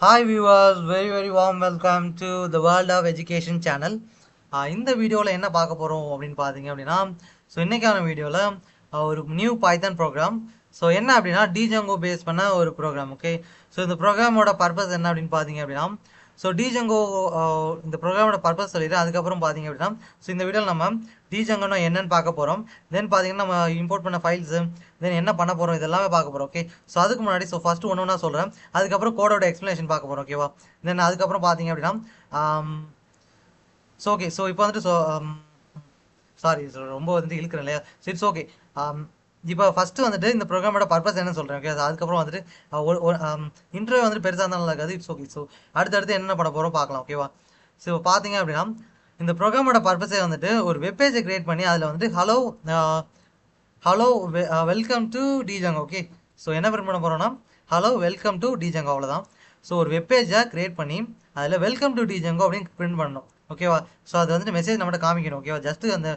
Hi viewers, very warm welcome to the World of Education channel. இந்த வீடியோவில் என்ன பார்க்க போகிறோம் அப்படின்னு பார்த்தீங்க அப்படின்னா இன்னைக்கான வீடியோவில் ஒரு நியூ பைத்தன் ப்ரோக்ராம். என்ன அப்படின்னா டிஜங்கோ பேஸ் பண்ண ஒரு ப்ரோக்ராம். ஓகே, இந்த ப்ரோக்ராமோட பர்பஸ் என்ன அப்படின்னு பார்த்தீங்க அப்படின்னா டிஜங்கோ இந்த ப்ரோக்ராமோட பர்பஸ் சொல்லிடுறேன். அதுக்கப்புறம் பார்த்தீங்க அப்படின்னா இந்த வீடியோவில் நம்ம டிஜங்கோனா என்னன்னு பார்க்க போகிறோம். தென் பார்த்தீங்கன்னா நம்ம இம்போர்ட் பண்ண ஃபைல்ஸு, தென் என்ன பண்ண போகிறோம், இதெல்லாமே பார்க்க போகிறோம். ஓகே, அதுக்கு முன்னாடி ஃபஸ்ட்டு ஒன்று ஒன்றா சொல்கிறேன். அதுக்கப்புறம் கோடோட எக்ஸ்ப்ளனேஷன் பார்க்க போகிறோம். ஓகேவா, தென் அதுக்கப்புறம் பார்த்தீங்க அப்படின்னா ஓகே, இப்போ வந்துட்டு சாரி ரொம்ப வந்து இழுக்கிறேன் இல்லையா. It's okay. இப்போ ஃபஸ்ட்டு வந்துட்டு இந்த ப்ரோக்ராமோட பர்பஸ் என்ன சொல்கிறேன். ஓகே, அதுக்கப்புறம் வந்துட்டு இன்டர்வியூ வந்துட்டு பெருசாக இருந்தாலும் இருக்காது. It's okay. அடுத்தடுத்து என்ன பண்ண போகிறோம் பார்க்கலாம். ஓகேவா, பார்த்தீங்க அப்படின்னா இந்த ப்ரோக்ராமோட பர்பஸே வந்துட்டு ஒரு வெப்பேஜை கிரியேட் பண்ணி அதில் வந்துட்டு ஹலோ வெல்கம் டு டிஜங்கோ. ஓகே, என்ன பிரிண்ட் பண்ண போகிறோம்னா ஹலோ வெல்கம் டு டிஜங்கோ, அவ்வளோதான். ஒரு வெப்பேஜை கிரியேட் பண்ணி அதில் வெல்கம் டு டிஜங்கோ அப்படின்னு பிரிண்ட் பண்ணணும். ஓகேவா, அது வந்துட்டு மெசேஜ் நம்மகிட்ட காமிக்கணும். ஓகேவா, ஜஸ்ட்டு அந்த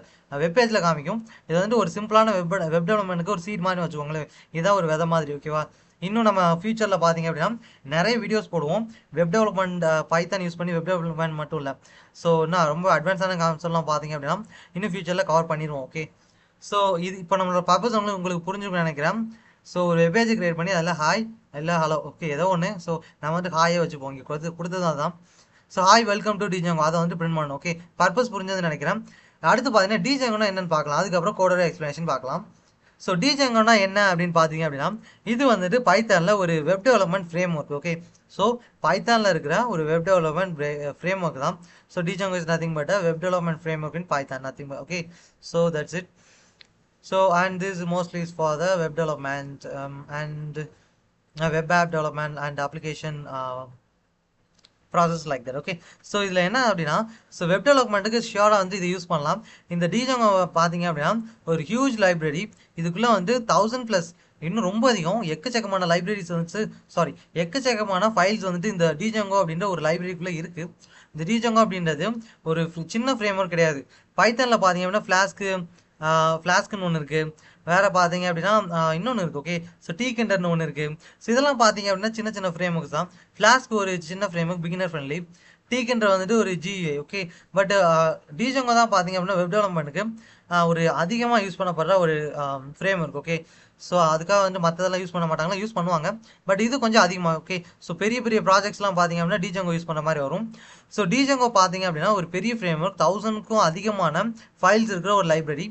வெப்பேஜில் காமிக்கும். இது வந்துட்டு ஒரு சிம்பிளான வெப் டெவலப்மெண்ட்டுக்கு ஒரு சீட் மாதிரி வச்சுக்கோங்களேன். இதான் ஒரு விதை மாதிரி. ஓகேவா, இன்னும் நம்ம ஃபியூச்சரில் பார்த்தீங்க அப்படின்னா நிறைய வீடியோஸ் போடுவோம். வெப் டெவலப்மெண்ட் பைத்தன் யூஸ் பண்ணி வெப் டெவலப்மெண்ட் மட்டும் இல்லை, இன்னும் ரொம்ப அட்வான்ஸான கான்செப்ட்லாம் பார்த்தீங்க அப்படின்னா இன்னும் ஃபியூச்சரில் கவர் பண்ணிடுவோம். ஓகே, இது இப்போ நம்மளோட பர்பஸ் உங்களுக்கு புரிஞ்சுக்கணும்னு நினைக்கிறேன். ஒரு வெப்பேஜ் கிரியேட் பண்ணி அதில் ஹாய் இல்லை ஹலோ, ஓகே, ஏதோ ஒன்று. நம்ம வந்து ஹாயே வச்சுப்போம். இங்கே கொடுத்தது அதுதான். ஹாய் வெல்கம் டு டிஜங்கோ, அதை வந்து பிரிண்ட் பண்ணணும். ஓகே, பர்பஸ் புரிஞ்சதுன்னு நினைக்கிறேன். அடுத்து பார்த்தீங்கன்னா டிஜங்கோனா என்னன்னு பார்க்கலாம். அதுக்கப்புறம் கோடோட எக்ஸ்ப்ளனேஷன் பார்க்கலாம். டிஜங்கோனா என்ன அப்படின்னு பார்த்தீங்க அப்படின்னா இது வந்துட்டு பைத்தானில் ஒரு web development framework. Okay, பைத்தானில் இருக்கிற ஒரு வெப் டெவலப்மெண்ட் ஃப்ரேம் ஒர்க் தான். Django is nothing but a web development framework in Python, nothing but. Okay, that's it. And this mostly is for the web development and web app development and application process like that. Okay, இதில் என்ன அப்படின்னா web டெவலப்மெண்ட்டுக்கு ஷியோராக வந்து இது use பண்ணலாம். இந்த டிஜங்கோ பார்த்தீங்க அப்படின்னா ஒரு ஹியூஜ் லைப்ரரி. இதுக்குள்ளே வந்து 1000+ இன்னும் ரொம்ப அதிகம் எக்கச்சக்கமான லைப்ரரிஸ் வந்து எக்கச்சக்கமான ஃபைல்ஸ் வந்துட்டு இந்த டிஜங்கோ அப்படின்ற ஒரு லைப்ரரிக்குள்ளே இருக்குது. இந்த டிஜங்கோ அப்படின்றது ஒரு சின்ன ஃப்ரேம் ஒர்க் கிடையாது. பைத்தனில் பார்த்தீங்க அப்படின்னா ஃப்ளாஸ்க்குன்னு ஒன்று இருக்குது. வேறு பார்த்தீங்க அப்படின்னா இன்னொன்று இருக்குது. ஓகே, டீகெண்டர்னு ஒன்று இருக்குது. இதெல்லாம் பார்த்தீங்க அப்படின்னா சின்ன சின்ன ஃப்ரேம் ஒர்க்ஸ் தான். ஃப்ளாஸ்க் ஒரு சின்ன ஃப்ரேம் ஒர்க், பிகினர் ஃப்ரெண்ட்லி. டீகெண்டர் வந்துட்டு ஒரு GUI. ஓகே, பட் டிஜங்கோ தான் பார்த்தீங்க அப்படின்னா வெப் டெவலப்மெண்ட்டுக்கு ஒரு அதிகமாக யூஸ் பண்ணப்படுற ஒரு ஃப்ரேம் ஒர்க். ஓகே, அதுக்காக வந்து மற்றதெல்லாம் யூஸ் பண்ண மாட்டாங்களா, யூஸ் பண்ணுவாங்க, பட் இது கொஞ்சம் அதிகமாக. ஓகே, பெரிய பெரிய ப்ராஜெக்ட்ஸ்லாம் பார்த்தீங்க அப்படின்னா டிஜங்கோ யூஸ் பண்ண மாதிரி வரும். டிஜங்கோ பார்த்தீங்க அப்படின்னா ஒரு பெரிய ஃப்ரேம் ஒர்க், 1000க்கும் அதிகமான ஃபைல்ஸ் இருக்கிற ஒரு லைப்ரரி.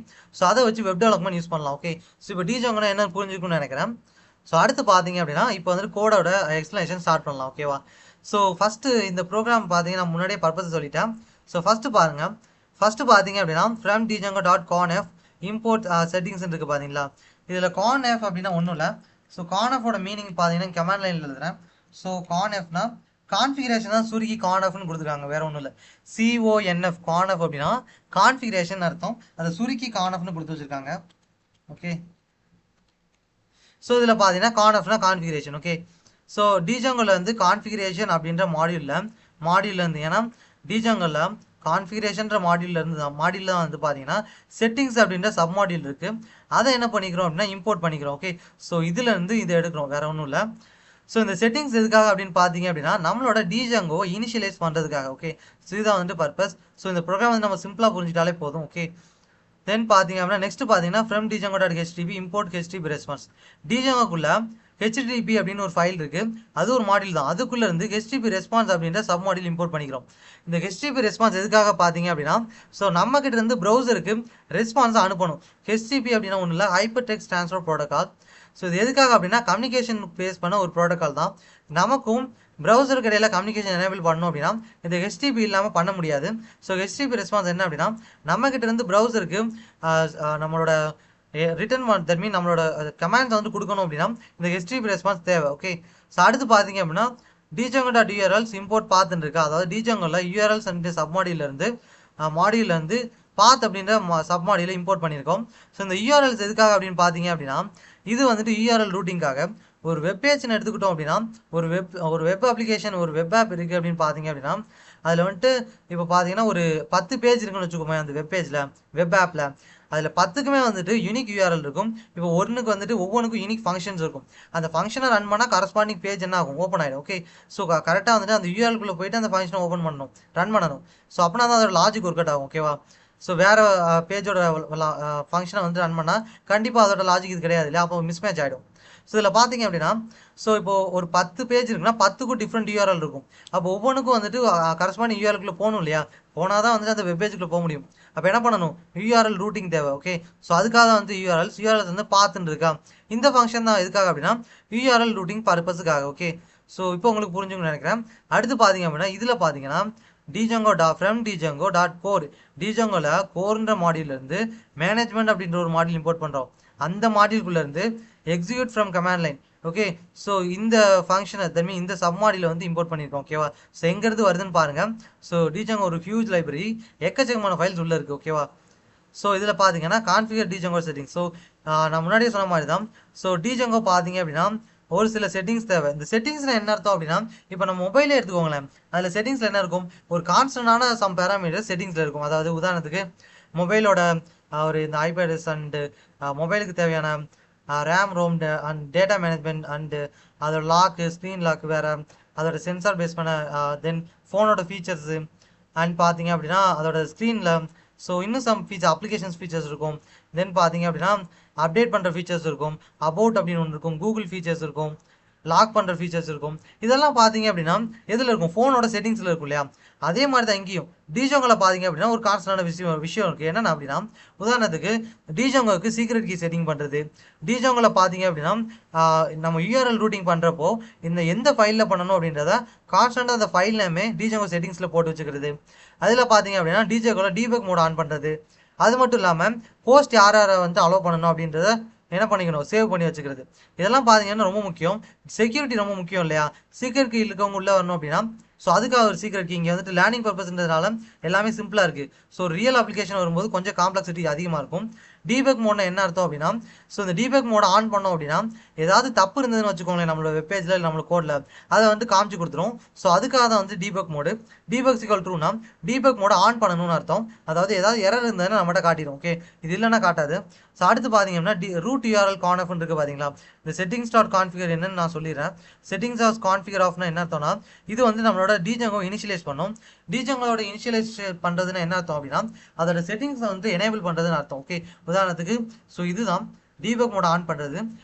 அதை வச்சு வெப் டெவலப்மெண்ட் யூஸ் பண்ணலாம். ஓகே, இப்போ டிஜங்கோனா என்ன புரிஞ்சுக்கணும்னு நினைக்கிறேன். அடுத்து பார்த்தீங்க அப்படின்னா இப்போ வந்து கோடோட எக்ஸ்ப்ளனேஷன் ஸ்டார்ட் பண்ணலாம். ஓகேவா, ஃபஸ்ட்டு இந்த ப்ரோக்ராம் பார்த்தீங்கன்னா முன்னாடியே பர்பஸ் சொல்லிட்டேன். ஃபஸ்ட்டு பாருங்கள். ஃபஸ்ட்டு பார்த்தீங்க அப்படின்னா ஃப்ரம் django.conf இம்போர்ட் செட்டிங்ஸ் இருக்குது பார்த்தீங்களா. இதில் conf அப்படின்னா ஒன்றும் இல்லை. confோட மீனிங் பார்த்தீங்கன்னா கமாண்ட் லைனில் எழுதுறேன். confனா கான்ஃபிகரேஷன் தான் சுருக்கி confன்னு கொடுத்துருக்காங்க, வேற ஒன்றும் இல்லை. CONF conf அப்படின்னா கான்ஃபிகரேஷன் அர்த்தம், அதை சுருக்கி confன்னு கொடுத்து வச்சுருக்காங்க. ஓகே, இதில் பார்த்தீங்கன்னா confனா கான்ஃபிகரேஷன். ஓகே, டிஜங்கோவில் வந்து கான்ஃபிகரேஷன் அப்படின்ற மாடியூலில் இருந்து, ஏன்னா டிஜங்கோவில் கான்ஃபிகரேஷன்ற மாடியூலில் தான் வந்து பார்த்தீங்கன்னா செட்டிங்ஸ் அப்படின்ற சப் மாடியூல் இருக்குது. அதை என்ன பண்ணிக்கிறோம் அப்படின்னா இம்போர்ட் பண்ணிக்கிறோம். ஓகே, இதுலேருந்து இதை எடுக்கிறோம், வேற ஒன்றும் இல்லை. இந்த செட்டிங்ஸ் எதுக்காக அப்படின்னு பார்த்தீங்க அப்படின்னா நம்மளோட டிஜங்கோ இனிஷியலைஸ் பண்ணுறதுக்காக. ஓகே, இதுதான் வந்து பர்பஸ். இந்த ப்ரோக்ராம் வந்து நம்ம சிம்பிளாக புரிஞ்சிட்டாலே போதும். ஓகே, தென் பார்த்தீங்க அப்படின்னா நெக்ஸ்ட் பார்த்தீங்கன்னா from django.htp import HTTP response. டிஜங்கோக்குள்ள HTTP அப்படின்னு ஒரு ஃபைல் இருக்குது, அது ஒரு மாடியூல் தான். அதுக்குள்ளே இருந்து HTTP ரெஸ்பான்ஸ் அப்படின்ற சப் மாடியூல் இம்போர்ட் பண்ணிக்கிறோம். இந்த HTTP ரெஸ்பான்ஸ் எதுக்காக பார்த்தீங்க அப்படின்னா நம்ம கிட்ட இருந்து ப்ரௌசருக்கு ரெஸ்பான்ஸை அனுப்பணும். HTTP அப்படின்னா ஒன்றும் இல்லை, ஹைப்பர் டெக்ஸ்ட் ட்ரான்ஸ்ஃபர் ப்ரோட்டோகால். இது எதுக்காக அப்படின்னா கம்யூனிகேஷன் பேஸ் பண்ண ஒரு ப்ரோட்டோகால் தான். நமக்கும் ப்ரௌசருக்கு இடையில கம்யூனிகேஷன் எனேபிள் பண்ணணும் அப்படின்னா இந்த HTTP இல்லாமல் பண்ண முடியாது. HTTP ரெஸ்பான்ஸ் என்ன அப்படின்னா நம்ம கிட்ட இருந்து ப்ரௌசருக்கு நம்மளோட ரிட்டர்ன் தட் மீன் நம்மளோட கமாண்ட்ஸ் வந்து கொடுக்கணும் அப்படின்னா இந்த HTTP ரெஸ்பான்ஸ் தேவை. ஓகே, அடுத்து பார்த்தீங்க அப்படின்னா django.urls இம்போர்ட் பாத்துன்னு இருக்கா, அதாவது டிஜங்கோல URLs அண்ட் சப் மாடியூல்லேருந்து பாத் அப்படின்ற சப் மாடியூலை இம்போர்ட் பண்ணியிருக்கோம். இந்த URLs எதுக்காக அப்படின்னு பார்த்தீங்க அப்படின்னா இது வந்துட்டு URL ரூட்டிங்காக. ஒரு வெப் பேஜ்னு எடுத்துக்கிட்டோம் அப்படின்னா ஒரு வெப் அப்ளிகேஷன், ஒரு வெப் ஆப் இருக்குது அப்படின்னு பார்த்தீங்க அப்படின்னா அதில் வந்துட்டு இப்போ பார்த்தீங்கன்னா ஒரு 10 பேஜ் இருக்குன்னு வச்சுக்கோமே அந்த வெப் பேஜில், வெப் ஆப்பில். அதில் 10க்குமே வந்துட்டு யூனிக் யூஆர்எல் இருக்கும். இப்போ ஒன்றுக்கு வந்துட்டு ஒவ்வொன்றுக்கும் யூனிக் ஃபங்க்ஷன்ஸ் இருக்கும். அந்த ஃபங்க்ஷனை ரன் பண்ணால் கரஸ்பாண்டிங் பேஜ் என்ன ஆகும், ஓப்பன் ஆகிடும். ஓகே, ஸோ கரெக்டாக வந்துட்டு அந்த யூஆர்எல்குள்ளே போயிட்டு அந்த ஃபங்க்ஷனை ஓப்பன் பண்ணணும், ரன் பண்ணணும். ஸோ அப்படின்னா தான் அதோட லாஜிக் ஒர்க் அவுட் ஆகும். ஓகேவா? ஸோ வேறு பேஜோட ஃபங்க்ஷனை வந்து ரன் பண்ணால் கண்டிப்பாக அதோட லாஜிக் இது கிடையாது இல்லையா, அப்போ மிஸ்மேட்ச் ஆகிடும். ஸோ இதில் பார்த்தீங்க அப்படின்னா, ஸோ இப்போது ஒரு 10 பேஜ் இருக்குன்னா 10க்கும் டிஃப்ரெண்ட் யூஆர்எல் இருக்கும். அப்போ ஒவ்வொன்றுக்கும் வந்துட்டு கரஸ்பாண்டிங் யூஆர்எல்குள்ளே போகணும் இல்லையா, போனால் தான் வந்துட்டு அந்த வெப் பேஜுக்குள்ளே போக முடியும். அப்போ என்ன பண்ணணும், யூஆர்எல் ரூட்டிங் தேவை. ஓகே, ஸோ அதுக்காக தான் வந்து யூஆர்எல்ஸ் வந்து பார்த்துட்டு இருக்கா. இந்த ஃபங்க்ஷன் தான் எதுக்காக அப்படின்னா யூஆர்எல் ரூட்டிங் பர்பஸுக்காக. ஓகே, ஸோ இப்போ உங்களுக்கு புரிஞ்சுக்கணும்னு நினைக்கிறேன். அடுத்து பார்த்தீங்க அப்படின்னா இதில் பார்த்தீங்கன்னா django.core djangoல கோர்ன்ற மாடியூல்லேருந்து மேனேஜ்மெண்ட் அப்படின்ற ஒரு மாடியூல் இம்போர்ட் பண்ணுறோம். அந்த மாடியூல்குள்ளேருந்து execute from command line. Okay, so இந்த ஃபங்க்ஷனை திரும்பி இந்த சப் மாடியில் வந்து இம்போர்ட் பண்ணியிருக்கோம். ஓகேவா? ஸோ எங்கேருந்து வருதுன்னு பாருங்கள். ஸோ django ஒரு ஹியூஜ் லைப்ரரி, எக்கச்சக்கமான ஃபைல்ஸ் உள்ளே இருக்குது. ஓகேவா? ஸோ இதில் பார்த்தீங்கன்னா கான்ஃபிகர் django செட்டிங்ஸ். ஸோ நான் முன்னாடியே சொன்ன மாதிரி தான். ஸோ django பார்த்தீங்க அப்படின்னா ஒரு சில செட்டிங்ஸ் தேவை. இந்த செட்டிங்ஸில் என்ன அர்த்தம் அப்படின்னா, இப்போ நம்ம மொபைலே எடுத்துக்கோங்களேன், அதில் செட்டிங்ஸில் என்ன இருக்கும், ஒரு கான்ஸ்டன்டான சம் பேராமீட்டர் செட்டிங்ஸில் இருக்கும். அதாவது உதாரணத்துக்கு மொபைலோட ஒரு இந்த ஐபேட்ஸ் அண்டு மொபைலுக்கு தேவையான RAM Rome and data management and அதோட லாக்கு, ஸ்க்ரீன் லாக் வேறு, அதோட சென்சார் பேஸ் பண்ண தென் ஃபோனோட ஃபீச்சர்ஸு அண்ட் பார்த்தீங்க அப்படின்னா அதோட ஸ்க்ரீனில் ஸோ இன்னும் சம் அப்ளிகேஷன்ஸ் ஃபீச்சர்ஸ் இருக்கும். தென் பார்த்தீங்க அப்படின்னா அப்டேட் பண்ணுற ஃபீச்சர்ஸ் இருக்கும், அபவுட் அப்படின்னு ஒன்று இருக்கும், கூகுள் ஃபீச்சர்ஸ் இருக்கும், லாக் பண்ணுற ஃபீச்சர்ஸ் இருக்கும். இதெல்லாம் பார்த்தீங்க அப்படின்னா எதில் இருக்கும், ஃபோனோட செட்டிங்ஸில் இருக்கும் இல்லையா. அதே மாதிரி தான் இங்கேயும் djangoல பார்த்தீங்க அப்படின்னா ஒரு கான்ஸ்டன்டான விஷயம் இருக்குது. என்னென்ன அப்படின்னா உதாரணத்துக்கு djangoக்கு சீக்ரெட் கீ செட்டிங் பண்ணுறது. djangoல பார்த்தீங்க அப்படின்னா நம்ம யூஆர்எல் ரூட்டிங் பண்ணுறப்போ இந்த எந்த ஃபைலில் பண்ணணும் அப்படின்றத கான்ஸ்டன்டாக அந்த ஃபைல் நேமே django செட்டிங்ஸில் போட்டு வச்சுக்கிறது. அதில் பார்த்தீங்க அப்படின்னா djangoல டீபக் மோட் ஆன் பண்ணுறது. அது மட்டும் இல்லாமல் போஸ்ட் யாரை வந்து அலோவ் பண்ணணும் அப்படின்றத என்ன பண்ணிக்கணும், சேவ் பண்ணி வச்சுக்கிறது. இதெல்லாம் பார்த்தீங்கன்னா ரொம்ப முக்கியம். செக்யூரிட்டி ரொம்ப முக்கியம் இல்லையா. சீக்ரெட் கீ இருக்கவங்க உள்ளே வரணும் அப்படின்னா ஸோ அதுக்காக ஒரு சீக்ரெட் கீ. இங்கே வந்துட்டு லேர்னிங் பர்பஸ்ன்றதுனால எல்லாமே சிம்பிளாக இருக்குது. ஸோ ரியல் அப்ளிகேஷன் வரும்போது கொஞ்சம் காம்ப்ளெக்சிட்டி அதிகமாக இருக்கும். டீபக் மோட்னா என்ன அர்த்தம் அப்படின்னா, ஸோ இந்த டீபக் மோட ஆன் பண்ணோம் அப்படின்னா ஏதாவது தப்பு இருந்ததுன்னு வச்சுக்கோங்களேன் நம்மளோட வெப்பேஜில் இல்லை நம்மளோட கோடில், அதை வந்து காமிச்சு கொடுத்துரும். ஸோ அதுக்காக தான் வந்து டீபக் மோடு. டீபக் சிக்கல் ட்ரூனா டீபக் மோட ஆன் பண்ணணும்னு அர்த்தம். அதாவது ஏதாவது எரர் இருந்ததுன்னு நம்மகிட்ட காட்டிடும். ஓகே, இது இல்லைன்னா காட்டாது. ஸோ அடுத்து பார்த்தீங்கன்னா ரூட் யூஆர்எல் கான்ஃப்னு இருக்குது பார்த்தீங்களா. இந்த செட்டிங்ஸ் டாட் கான்ஃபிகர் என்னன்னு நான் சொல்லிடுறேன். செட்டிங்ஸ் ஆஃப் கான்ஃபிகர் ஆஃப்னா என்ன அர்த்தம்னா, இது வந்து நம்மளோட django இனிஷியலைஸ் பண்ணும். djangoட இனிஷியலைஸ் பண்ணுறதுன்னு என்ன அர்த்தம் அப்படின்னா அதோட செட்டிங்ஸை வந்து எனேபிள் பண்ணுறதுன்னு அர்த்தம். ஓகே, உதாரணத்துக்கு ஸோ இதுதான் டீபக் மோட் ஆன் பண்ணுறது.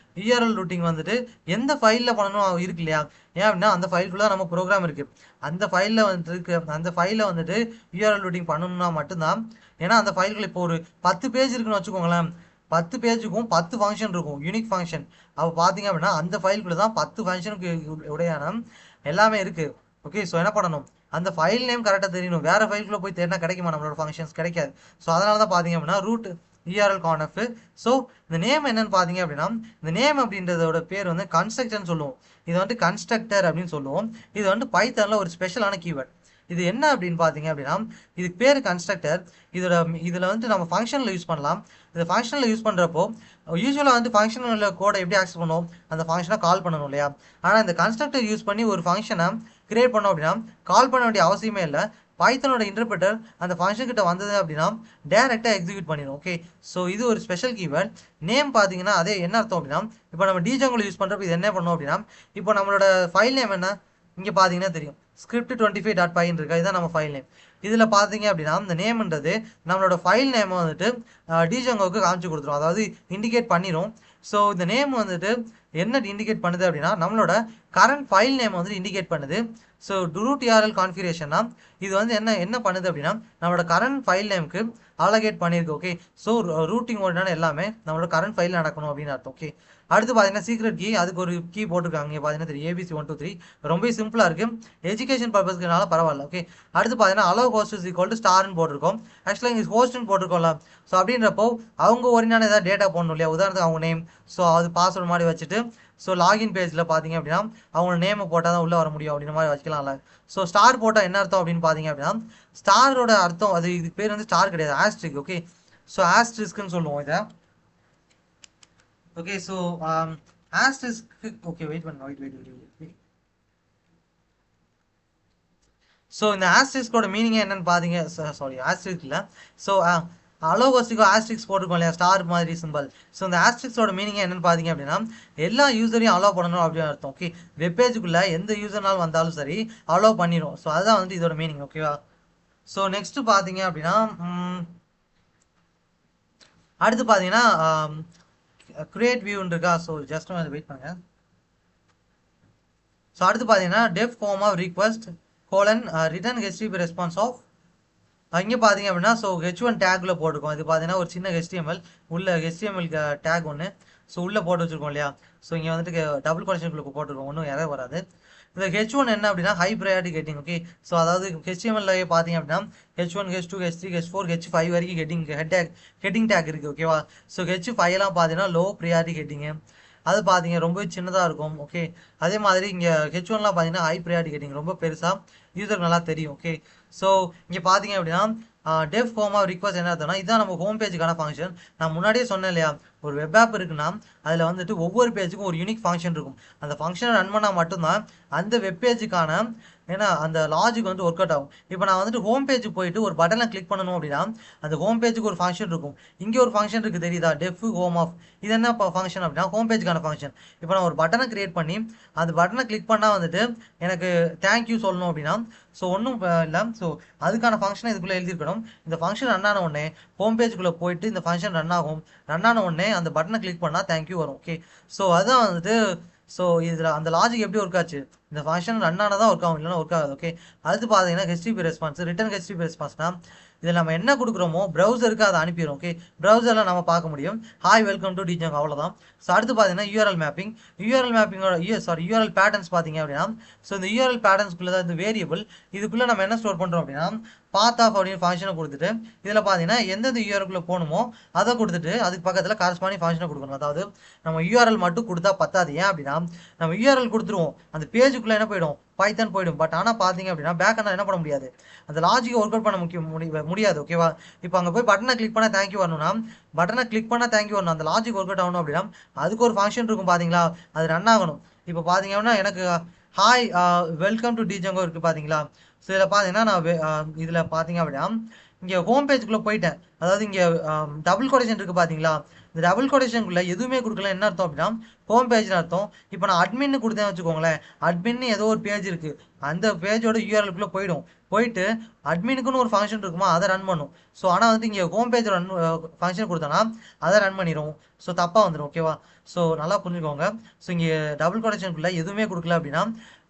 யூஆர்எல் ரூட்டிங் வந்துட்டு எந்த ஃபைலில் பண்ணணும் இருக்கு இல்லையா. ஏன் அப்படின்னா அந்த ஃபைலுக்குள்ளே நம்ம ப்ரோக்ராம் இருக்குது. அந்த ஃபைலில் வந்துட்டு அந்த ஃபைலில் வந்துட்டு யூஆர்எல் ரூட்டிங் பண்ணணும்னா மட்டும்தான். ஏன்னா அந்த ஃபைலுக்குள்ள இப்போ ஒரு 10 பேஜ் இருக்குன்னு வச்சுக்கோங்களேன், 10 பேஜுக்கும் 10 ஃபங்க்ஷன் இருக்கும், யூனிக் ஃபங்க்ஷன். அப்போ பார்த்தீங்க அப்படின்னா அந்த ஃபைலுக்குள்ளே தான் 10 ஃபங்க்ஷனுக்கு உடையான எல்லாமே இருக்குது. ஓகே, ஸோ என்ன பண்ணணும், அந்த ஃபைல் நேம் கரெக்டாக தெரியணும். வேறு ஃபைலுக்குள்ளே போய் தேடினா கிடைக்குமா, நம்மளோட ஃபங்க்ஷன்ஸ் கிடைக்காது. ஸோ அதனால தான் பார்த்தீங்க அப்படின்னா ரூட் யூஆர்எல் கான்ஃப். ஸோ இந்த நேம் என்னன்னு பார்த்தீங்க அப்படின்னா இந்த நேம் அப்படின்றதோட பேர் வந்து கன்ஸ்ட்ரக்டர்னு சொல்லுவோம். இது வந்துட்டு கன்ஸ்ட்ரக்டர் அப்படின்னு சொல்லுவோம். இது வந்துட்டு பைத்தானில் ஒரு ஸ்பெஷலான கீவேர்ட். இது என்ன அப்படின்னு பார்த்தீங்க அப்படின்னா இதுக்கு பேர் கன்ஸ்ட்ரக்டர். இதில் வந்துட்டு நம்ம ஃபங்க்ஷனில் யூஸ் பண்ணலாம். இந்த ஃபங்க்ஷனில் யூஸ் பண்ணுறப்போ யூஸ்வலாக வந்து ஃபங்க்ஷனில் கோடை எப்படி ஆக்சஸ் பண்ணுவோம், அந்த ஃபங்க்ஷனை கால் பண்ணணும் இல்லையா. ஆனால் இந்த கன்ஸ்ட்ரக்டர் யூஸ் பண்ணி ஒரு ஃபங்க்ஷனை கிரியேட் பண்ணோம் அப்படின்னா கால் பண்ண வேண்டிய அவசியமே இல்லை. பைத்தனோட இன்டர்பிரட்டர் அந்த ஃபங்க்ஷன் கிட்ட வந்தது அப்படின்னா டேரெக்டாக எக்ஸிக்யூட் பண்ணிடும். ஓகே, ஸோ இது ஒரு ஸ்பெஷல் கீவேர்ட். நேம் பார்த்தீங்கன்னா அதே என்ன அர்த்தம் அப்படின்னா இப்போ நம்ம djangoல யூஸ் பண்ணுறப்ப இது என்ன பண்ணோம் அப்படின்னா இப்போ நம்மளோட ஃபைல் நேம் என்ன இங்கே பார்த்தீங்கன்னா தெரியும், script25.py இருக்கா, இதுதான் நம்ம ஃபைல் நேம். இதில் பார்த்தீங்க அப்படின்னா இந்த நேம்ன்றது நம்மளோட ஃபைல் நேமை வந்துட்டு djangoக்கு காமிச்சு கொடுத்துரும், அதாவது இண்டிகேட் பண்ணிடும். ஸோ இந்த நேம் வந்துட்டு என்ன இண்டிகேட் பண்ணுது அப்படின்னா நம்மளோட கரண்ட் ஃபைல் நேம் வந்துட்டு இண்டிகேட் பண்ணுது. ஸோ ரூட் யூஆர்எல் கான்ஃபிகரேஷன்னா இது வந்து என்ன பண்ணுது அப்படின்னா நம்மளோட கரண்ட் ஃபைல் நேமுக்கு அலகேட் பண்ணியிருக்கு. ஓகே, ஸோ ரூட்டிங் ஓடினால எல்லாமே நம்மளோட கரண்ட் ஃபைல் நடக்கணும் அப்படின்னு அர்த்தம். ஓகே, அடுத்து பார்த்தீங்கன்னா சீக்ரெட் கீ, அதுக்கு ஒரு கீ போட்டிருக்காங்க. இங்கே பார்த்தீங்கன்னா தெரியும் ABC 1 2 3. ரொம்ப சிம்பிளாக இருக்குது, எஜுகேஷன் பர்பஸ்க்குனால பரவாயில்ல. ஓகே, அடுத்து பார்த்தீங்கன்னா allow host is equal to ஸ்டார்னு போட்டிருக்கோம். ஆக்சுவலாக இங்கே ஹோஸ்ட்னு போட்டிருக்கோம்ல. ஸோ அப்படின்றப்போ அவங்க ஒரிஜினல் ஏதாவது டேட்டா போடணும் இல்லையா. உதாரணத்துக்கு அவங்க நேம், ஸோ அது பாஸ்வேர்டு மாதிரி வச்சுட்டு ஸோ லாகின் பேஜில் பார்த்தீங்க அப்படின்னா அவங்க நேமை போட்டால் தான் உள்ளே வர முடியும் அப்படின்ற மாதிரி வச்சுக்கலாம்ல. ஸோ ஸ்டார் போட்டால் என்ன அர்த்தம் அப்படின்னு பார்த்தீங்க அப்படின்னா ஸ்டாரோட அர்த்தம் அது இதுக்கு பேர் வந்து ஸ்டார் கிடையாது, ஆஸ்ட்ரிக். ஓகே, ஸோ ஆஸ்ட்ரிஸ்க்குன்னு சொல்லுவோம் இதை. ஓகே, ஸோ ஆஸ்ட்ரிஸ்க்கு ஓகே வெயிட் பண்ணுங்க. ஸோ இந்த ஆஸ்ட்ரிஸ்கோட மீனிங் என்னன்னு பார்த்தீங்க, சாரி ஆஸ்ட்ரிஸ்க் இல்லை. ஸோ அலோகோஸ்டிக்கோ ஆஸ்ட்ரிக்ஸ் போட்டிருக்கோம் இல்லையா, ஸ்டார் மாதிரி சிம்பிள். ஸோ இந்த ஆஸ்ட்ரிக்ஸோட மீனிங் என்னன்னு பார்த்தீங்க அப்படின்னா எல்லா யூசரையும் அலோவ் பண்ணணும் அப்படின்னு அர்த்தம். ஓகே, வெப்பேஜுக்குள்ள எந்த யூசர்னாலும் வந்தாலும் சரி அலோவ் பண்ணிடும். ஸோ அதுதான் வந்து இதோட மீனிங். ஓகேவா? ஸோ நெக்ஸ்ட் பார்த்தீங்க அப்படின்னா அடுத்து பார்த்தீங்கன்னா கிரியேட் வியூன்னு இருக்கா. ஸோ ஜஸ்ட் வெயிட் பண்ணுங்க. ஸோ அடுத்து பார்த்தீங்கன்னா def form of request colon return HTTP response of. இங்கே பார்த்தீங்க அப்படின்னா ஸோ H1 டேக்ல போட்டிருக்கோம். இது பார்த்தீங்கன்னா ஒரு சின்ன HTML உள்ள HTML டேக் ஒன்று ஸோ உள்ளே போட்டு வச்சிருக்கோம் இல்லையா. ஸோ இங்கே வந்துட்டு டபுள் கொஷனுக்குள்ள போட்டிருக்கோம், ஒன்றும் எரர் வராது. இந்த H1 என்ன அப்படின்னா high priority getting. Okay, so அதாவது HTML பார்த்தீங்க அப்படின்னா H1 H2 H3 H4 H5 வரைக்கும் ஹெட்டிங் டேக் இருக்குது. ஓகேவா? ஸோ H5 எல்லாம் பார்த்தீங்கன்னா லோ ப்ரையாரிட்டி ஹெட்டிங்கு, அது பார்த்தீங்க ரொம்ப சின்னதாக இருக்கும். ஓகே, அதே மாதிரி இங்கே H1லாம் பார்த்தீங்கன்னா ஹை ப்ரையாரிட்டி கெட்டிங் ரொம்ப பெருசாக யூசருக்கு நல்லா தெரியும். ஓகே, ஸோ இங்கே பார்த்தீங்க அப்படின்னா டெஃப் ஃபார்ம் ஆஃப் ரிக்வஸ்ட் என்ன அர்த்தம்னா இதுதான் நம்ம ஹோம் பேஜுக்கான ஃபங்க்ஷன். நான் முன்னாடியே சொன்னேன் இல்லையா, ஒரு வெப் ஆப் இருக்குன்னா அதில் வந்துட்டு ஒவ்வொரு பேஜுக்கும் ஒரு யூனிக் ஃபங்க்ஷன் இருக்கும். அந்த ஃபங்க்ஷனை ரன் பண்ணால் மட்டும்தான் அந்த வெப் பேஜுக்கான ஏன்னா அந்த லாஜிக் வந்து ஒர்க் அவுட் ஆகும். இப்போ நான் வந்துட்டு ஹோம் பேஜுக்கு போயிட்டு ஒரு பட்டனை கிளிக் பண்ணணும் அப்படின்னா அந்த ஹோம் பேஜுக்கு ஒரு ஃபங்க்ஷன் இருக்கும். இங்கே ஒரு ஃபங்க்ஷன் இருக்குது தெரியுதா, டெஃப் ஹோம் ஆஃப். இது என்ன ஃபங்க்ஷன் அப்படின்னா ஹோம் பேஜுக்கான ஃபங்க்ஷன். இப்போ நான் ஒரு பட்டனை கிரியேட் பண்ணி அந்த பட்டனை கிளிக் பண்ணால் வந்துட்டு எனக்கு தேங்க்யூ சொல்லணும் அப்படின்னா ஸோ ஒன்றும் இல்லை. ஸோ அதுக்கான ஃபங்க்ஷனை இதுக்குள்ளே எழுதியிருக்கணும். இந்த ஃபங்க்ஷன் ரன் ஆன உடனே ஹோம் பேஜுக்குள்ளே போயிட்டு இந்த ஃபங்க்ஷன் ரன் ஆகும். ரன் ஆன உடனே அந்த பட்டனை கிளிக் பண்ணால் தேங்க்யூ வரும். ஓகே, ஸோ அதுதான் வந்துட்டு ஸோ இதில் அந்த லாஜிக் எப்படி ஒர்க் ஆச்சு, இந்த ஃபங்க்ஷன் ரன் ஆனதான் ஒர்க் ஆகும், இல்லைன்னா ஒர்க் ஆகாது. ஓகே, அடுத்து பார்த்தீங்கன்னா ஹெச்டிபி ரெஸ்பான்ஸ், ரிட்டர்ன் ஹெச்டிபி ரெஸ்பான்ஸ்னா இதில் நம்ம என்ன கொடுக்குறோமோ ப்ரௌசருக்கு அதை அனுப்பிடும். ஓகே, ப்ரௌசரில் நம்ம பார்க்க முடியும் ஹாய் வெல்கம் டு டிஜங், அவ்வளோதான். ஸோ அடுத்து பார்த்தீங்கன்னா யூஆர்எல் மேப்பிங். யூஆர்எல் பேட்டர்ன்ஸ் பார்த்தீங்க அப்படின்னா ஸோ இந்த யூஆர்எல் பேட்டர்ன்ஸ்குள்ளே தான் இந்த வேரியபிள், இதுக்குள்ளே நம்ம என்ன ஸ்டோர் பண்ணுறோம் அப்படின்னா பாத் ஆஃப் அப்படின்னு ஃபங்க்ஷனை கொடுத்துட்டு இதில் பார்த்தீங்கன்னா எந்தெந்த யூஆர்எல்குள்ளே போகணுமோ அதை கொடுத்துட்டு அதுக்கு பக்கத்தில் காரஸ்பாண்டிங் ஃபங்க்ஷனை கொடுக்கணும். அதாவது நம்ம யூஆர்எல் மட்டும் கொடுத்தா பத்தாது. ஏன் அப்படின்னா நம்ம யூஆர்எல் கொடுத்துருவோம், அந்த பேஜுக்குள்ளே என்ன போயிடும், பைத்தான் போயிடும். பட் ஆனால் பார்த்தீங்க அப்படின்னா பேக் என்ன பண்ண முடியாது, அந்த லாஜிக்கை ஒர்க் அவுட் பண்ண முடியாது. ஓகேவா? இப்போ அங்கே போய் பட்டனை கிளிக் பண்ணால் தேங்க்யூ வரணும்னா பட்டனை கிளிக் பண்ணால் தேங்க்யூ வரணும், அந்த லாஜிக் ஒர்க் அவுட் ஆகணும் அப்படின்னா அதுக்கு ஒரு ஃபங்க்ஷன் இருக்கும் பார்த்தீங்களா, அது ரன் ஆகணும். இப்போ பார்த்தீங்க அப்படின்னா எனக்கு ஹாய் வெல்கம் டு டிஜங்கோ இருக்குது பார்த்தீங்களா. ஸோ இதில் பார்த்தீங்கன்னா நான் இதில் பார்த்தீங்க அப்படின்னா இங்கே ஹோம் பேஜுக்குள்ளே போயிட்டேன். அதாவது இங்கே டபுள் கொடேஷன் இருக்குது பார்த்தீங்களா, இந்த டபுள் கொடேஷனுக்குள்ளே எதுவுமே கொடுக்கல என்ன அர்த்தம் அப்படின்னா ஹோம் பேஜ்னு அர்த்தம். இப்போ நான் அட்மின்னு கொடுத்தேன்னு வச்சுக்கோங்களேன், அட்மின்னு ஏதோ ஒரு பேஜ் இருக்குது, அந்த பேஜோட யூஆர்எல்குள்ளே போயிட்டு அட்மினுக்குன்னு ஒரு ஃபங்க்ஷன் இருக்குமா அதை ரன் பண்ணும். ஸோ ஆனால் வந்துட்டு இங்கே ஹோம் பேஜ் ரன் ஃபங்க்ஷன் கொடுத்தோன்னா அதை ரன் பண்ணிடும். ஸோ தப்பாக வந்துடும். ஓகேவா? ஸோ நல்லா புரிஞ்சுக்கோங்க. ஸோ இங்கே டபுள் கொடேஷனுக்குள்ளே எதுவுமே கொடுக்கல அப்படின்னா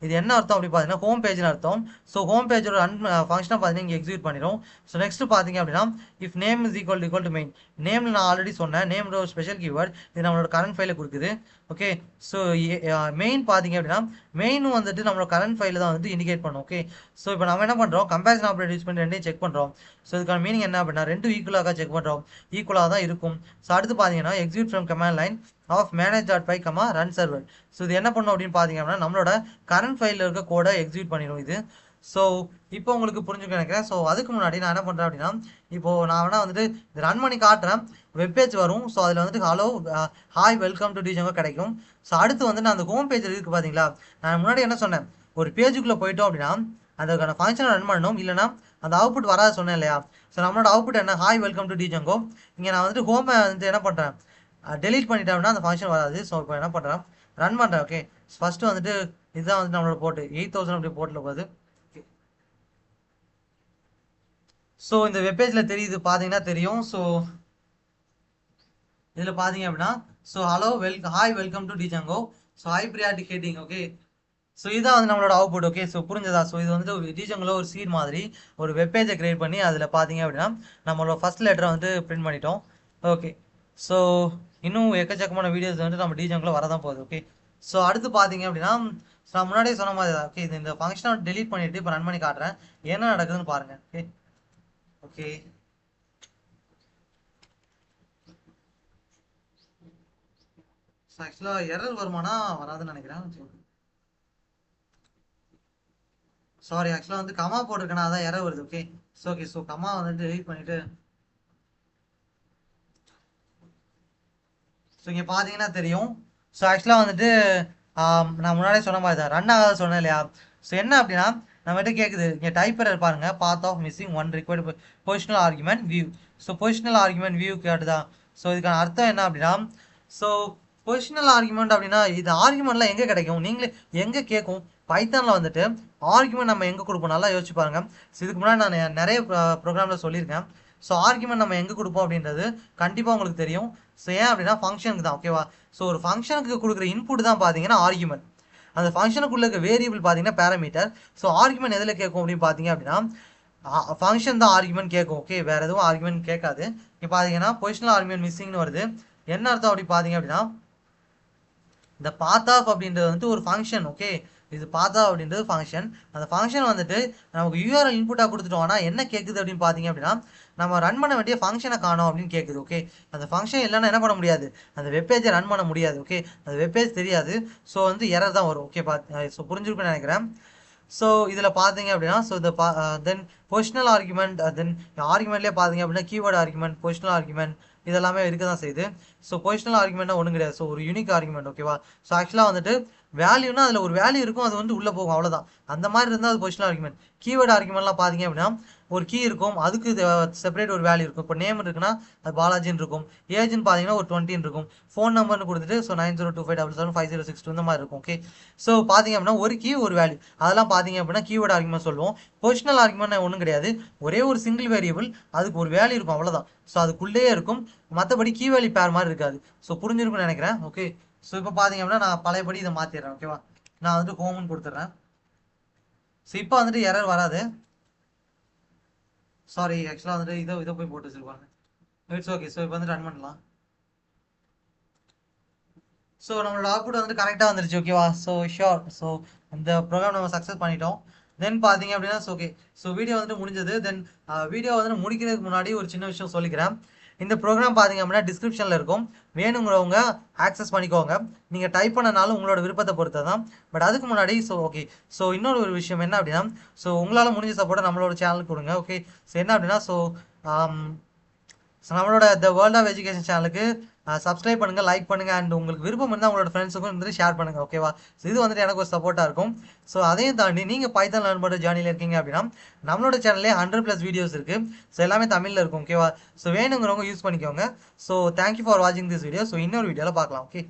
இது என்ன அர்த்தம் அப்படி பார்த்தீங்கன்னா ஹோம் பேஜ்னு அர்த்தம். ஸோ ஹோம் பேஜோட ஃபங்க்ஷனாக பார்த்தீங்கன்னா இங்கே எக்ஸிக்யூட் பண்ணிடும். ஸோ நெக்ஸ்ட் பார்த்தீங்க அப்படின்னா if name is equal to main. நேமில் நான் ஆல்ரெடி சொன்னேன், நேம்ல ஒரு ஸ்பெஷல் கீவேர்ட், இது நம்மளோட கரண்ட் ஃபைலை கொடுக்குது. ஓகே, ஸோ மெயின் பார்த்தீங்க அப்படின்னா மெயினும் வந்துட்டு நம்மளோட கரண்ட் ஃபைலில் தான் வந்து இண்டிகேட் பண்ணும். ஓகே, ஸோ இப்போ நம்ம என்ன பண்ணுறோம், கம்பேரிசன் ஆப்ரேட் யூஸ் பண்ணி ரெண்டையும் செக் பண்ணுறோம். ஸோ இதுக்கான மீனிங் என்ன அப்படின்னா ரெண்டும் ஈக்குவலாக செக் பண்ணுறோம், ஈக்குவலாக தான் இருக்கும். ஸோ அடுத்து பார்த்தீங்கன்னா execute from command line of manage.py, run server. So இது என்ன பண்ணும் அப்படின்னு பார்த்தீங்க அப்படின்னா நம்மளோட கரண்ட் ஃபைலில் இருக்க கோடை எக்ஸிக்யூட் பண்ணிடும் இது. ஸோ இப்போ உங்களுக்கு புரிஞ்சுக்க நினைக்கிறேன். ஸோ அதுக்கு முன்னாடி நான் என்ன பண்ணுறேன் அப்படின்னா இப்போது நான் வேணால் வந்துட்டு ரன் பண்ணி காட்டுறேன், வெப்பேஜ் வரும். ஸோ அதில் வந்துட்டு ஹலோ ஹாய் வெல்கம் டு டிஜங்கோ கிடைக்கும். ஸோ அடுத்து வந்து நான் அந்த ஹோம் பேஜில் இருக்குது பார்த்தீங்களா, நான் முன்னாடி என்ன சொன்னேன், ஒரு பேஜுக்குள்ளே போயிட்டோம் அப்படின்னா அதுக்கான ஃபங்க்ஷனை ரன் பண்ணணும், இல்லைனா அந்த அவுட்புட் வராது சொன்னேன் இல்லையா. ஸோ நம்மளோட அவுட்புட் என்ன, ஹாய் வெல்கம் டு டிஜங்கோ. இங்கே நான் வந்துட்டு ஹோமை வந்துட்டு என்ன பண்ணுறேன், டெலீட் பண்ணிட்டேன் அப்படின்னா அந்த ஃபங்க்ஷன் வராது. ஸோ இப்போ என்ன பண்ணுறேன், ரன் பண்ணுறேன். ஓகே, ஃபஸ்ட்டு வந்துட்டு இதுதான் வந்து நம்மளோட போர்ட்டு 8000 அப்படி போர்ட்டில் போகுது. ஸோ இந்த வெப்பேஜில் தெரியுது பார்த்தீங்கன்னா தெரியும். ஸோ இதில் பார்த்தீங்க அப்படின்னா so hello hi welcome to Django, so high priority heading. Okay, so இதான் வந்து நம்மளோட அவுட்புட். ஓகே, ஸோ புரிஞ்சதா. ஸோ இது வந்துட்டு டிஜங்கோல ஒரு சீட் மாதிரி ஒரு வெப்பேஜை கிரியேட் பண்ணி அதில் பார்த்தீங்க அப்படின்னா நம்மளோட ஃபர்ஸ்ட் லெட்டரை வந்து பிரிண்ட் பண்ணிட்டோம். ஓகே, ஸோ இன்னும் எக்கச்சக்கமான வீடியோஸ் வந்து நம்ம டிஜங்கோல வரதான் போகுது. ஓகே, ஸோ அடுத்து பார்த்தீங்க அப்படின்னா நான் முன்னாடியே சொன்ன மாதிரி தான். ஓகே, இந்த ஃபங்க்ஷனை டெலீட் பண்ணிட்டு இப்போ ரன் பண்ணி காட்டுறேன், என்ன நடக்குதுன்னு பாருங்க. ஓகே ஓகே ஸோ ஆக்சுவலாக எரர் வருமானா வராதுன்னு நினைக்கிறேன். சாரி, ஆக்சுவலாக வந்து கமா போட்டிருக்கேன்னா அதான் எரர் வருது. ஓகே, ஸோ கமா வந்துட்டு டெலீட் பண்ணிட்டு ஸோ இங்கே பார்த்தீங்கன்னா தெரியும். ஸோ ஆக்சுவலாக வந்துட்டு நான் முன்னாடியே சொன்ன மாதிரி தான் ரன் ஆகாத சொன்னேன் இல்லையா. ஸோ என்ன அப்படின்னா நம்மகிட்ட கேட்குது இங்கே டைப்பர் பாருங்க path of missing one required positional argument view. So positional argument view கேட்டுதான். ஸோ இதுக்கான அர்த்தம் என்ன அப்படின்னா, ஸோ பொசிஷனல் ஆர்குமெண்ட் அப்படின்னா இது ஆர்குமெண்ட்லாம் எங்கே கிடைக்கும், நீங்களே எங்கே கேட்கும். பைத்தானில் வந்துட்டு ஆர்குமெண்ட் நம்ம எங்கே கொடுப்போம் நல்லா யோசிச்சு பாருங்க. ஸோ இதுக்கு முன்னாடி நான் நிறைய ப்ரோக்ராமில் சொல்லியிருக்கேன். ஸோ ஆர்குமெண்ட் நம்ம எங்கே கொடுப்போம் அப்படின்றது கண்டிப்பாக உங்களுக்கு தெரியும். ஸோ ஏன் அப்படின்னா ஃபங்க்ஷனுக்கு தான், ஓகேவா. ஸோ ஒரு ஃபங்க்ஷனுக்கு கொடுக்குற இன்புட் தான் பார்த்தீங்கன்னா ஆர்குமெண்ட். அந்த ஃபங்க்ஷனுக்குள்ள இருக்க வேரியபிள் பார்த்தீங்கன்னா பேராமீட்டர். ஸோ ஆர்குமெண்ட் எதில் கேட்கும் அப்படின்னு பார்த்தீங்க அப்படின்னா ஃபங்க்ஷன் தான் ஆர்குமெண்ட் கேட்கும். ஓகே, வேற எதுவும் ஆர்குமெண்ட் கேட்காது. இப்போ பார்த்தீங்கன்னா பொசிஷனல் ஆர்குமெண்ட் மிஸ்ஸிங்னு வருது. என்ன அர்த்தம் அப்படி பார்த்தீங்க அப்படின்னா இந்த பாத் ஆஃப் அப்படின்றது வந்து ஒரு ஃபங்க்ஷன். ஓகே, இது பாத் ஆஃப் அப்படின்றது ஃபங்க்ஷன். அந்த ஃபங்க்ஷன் வந்துட்டு நமக்கு யூஆர்எல் இன்புட்டாக கொடுத்துட்டோம். ஆனால் என்ன கேட்குது அப்படின்னு பார்த்தீங்க அப்படின்னா நம்ம ரன் பண்ண வேண்டிய ஃபங்க்ஷனை காணோம் அப்படின்னு கேட்குது. ஓகே, அந்த ஃபங்க்ஷன் இல்லைன்னா என்ன பண்ண முடியாது, அந்த வெப்பேஜை ரன் பண்ண முடியாது. ஓகே, அந்த வெப்பேஜ் தெரியாது. ஸோ வந்து எரர் தான் வரும். ஓகே, ஸோ புரிஞ்சிருக்குன்னு நினைக்கிறேன். ஸோ இதில் பார்த்தீங்க அப்படின்னா ஸோ இந்த தென் பொசிஷனல் ஆர்குமெண்ட், தென் ஆர்குமெண்ட்லேயே பார்த்தீங்க அப்படின்னா கீவேர்டு ஆர்குமெண்ட், பொசிஷனல் ஆர்குமெண்ட் இதெல்லாமே இருக்க தான் செய்யுது. ஸோ பொசிஷனல் ஆர்குமெண்ட்னா ஒன்றும் கிடையாது. ஸோ ஒரு யூனிக் ஆர்குமெண்ட். ஓகேவா. ஸோ ஆக்சுவலாக வந்துட்டு வேல்யூனா அதில் ஒரு வேல்யூ இருக்கும், அது வந்து உள்ளே போகும், அவ்வளோதான். அந்த மாதிரி இருந்தால் அது பொசிஷனல் ஆர்குமெண்ட். கீவேர்டு ஆர்குமெண்ட்லாம் பார்த்தீங்க அப்படின்னா ஒரு கீ இருக்கும், அதுக்கு செப்பரேட் ஒரு வேல்யூ இருக்கும். இப்போ நேம் இருக்குன்னா அது பாலாஜின்னு இருக்கும், ஏஜ்னு பார்த்தீங்கன்னா ஒரு 20 இருக்கும், ஃபோன் நம்பர்னு கொடுத்துட்டு ஸோ 9025775062 இந்த மாதிரி இருக்கும். ஓகே, ஸோ பார்த்தீங்க அப்படின்னா ஒரு கீ ஒரு வேல்யூ, அதெல்லாம் பார்த்தீங்க அப்படின்னா கீவேர்டு ஆர்குமெண்ட் சொல்லுவோம். பொசிஷனல் ஆர்குமெண்ட் ஒன்றும் கிடையாது, ஒரே ஒரு சிங்கிள் வேரியபிள், அதுக்கு ஒரு வேல்யூ இருக்கும், அவ்வளோதான். ஸோ அதுக்குள்ளேயே இருக்கும், மற்றபடி கீ வேல்யூ பேர் மாதிரி இருக்காது. ஸோ புரிஞ்சிருக்குன்னு நினைக்கிறேன். ஓகே, ஸோ இப்போ பார்த்தீங்க அப்படின்னா நான் பழையபடி இதை மாற்றிடுறேன். ஓகேவா, நான் வந்துட்டு ஹோம்னு கொடுத்துட்றேன். ஸோ இப்போ வந்துட்டு எரர் வராது. சாரி, ஆக்சுவலாக வந்துட்டு இதை போய் போட்டு வச்சிருப்பாங்க. It's okay. ஸோ இப்போ வந்து ரன் பண்ணலாம். ஸோ நம்மளோட அவுட்புட் வந்து கரெக்டாக வந்துருச்சு. ஓகேவா. So sure. ஸோ இந்த ப்ரோக்ராம் நம்ம சக்ஸஸ் பண்ணிட்டோம். தென் பார்த்தீங்க அப்படின்னா ஓகே, ஸோ வீடியோ வந்துட்டு முடிஞ்சது. தென் வீடியோ வந்துட்டு முடிக்கிறதுக்கு முன்னாடி ஒரு சின்ன விஷயம் சொல்லிக்கிறேன். இந்த ப்ரோக்ராம் பார்த்தீங்க அப்படின்னா டிஸ்கிரிப்ஷனில் இருக்கும், வேணுங்கிறவங்க ஆக்சஸ் பண்ணிக்கோங்க. நீங்கள் டைப் பண்ணனாலும் உங்களோட விருப்பத்தை பொறுத்து தான். பட் அதுக்கு முன்னாடி ஸோ ஓகே, ஸோ இன்னொரு ஒரு விஷயம் என்ன அப்படின்னா ஸோ உங்களால் முடிஞ்ச சப்போர்ட்டை நம்மளோட சேனலுக்கு கொடுங்க. ஓகே, ஸோ என்ன அப்படின்னா ஸோ நம்மளோட த வேர்ல்ட் ஆஃப் எஜுகேஷன் சேனலுக்கு சப்ஸ்கிரைப் பண்ணுங்கள், லைக் பண்ணுங்கள், அண்ட் உங்களுக்கு விருப்பம் இருந்தால் உங்களோட ஃப்ரெண்ட்ஸுக்கும் வந்துட்டு ஷேர் பண்ணுங்கள். ஓகேவா. ஸோ இது வந்துட்டு எனக்கு ஒரு சப்போர்ட்டாக இருக்கும். ஸோ அதையும் தாண்டி நீங்கள் பைத்தான் லேர்ன் பண்ணுற ஜேர்னியில் இருக்கீங்க அப்படின்னா நம்மளோட சேனல்லே 100+ வீடியோஸ் இருக்குது. ஸோ எல்லாமே தமிழில் இருக்கும். ஓகேவா. ஸோ வேணுங்கிறவங்க யூஸ் பண்ணிக்கோங்க. ஸோ தேங்க்யூ ஃபார் வாட்சிங் திஸ் வீடியோ. ஸோ இன்னொரு வீடியோவில் பார்க்கலாம். ஓகே.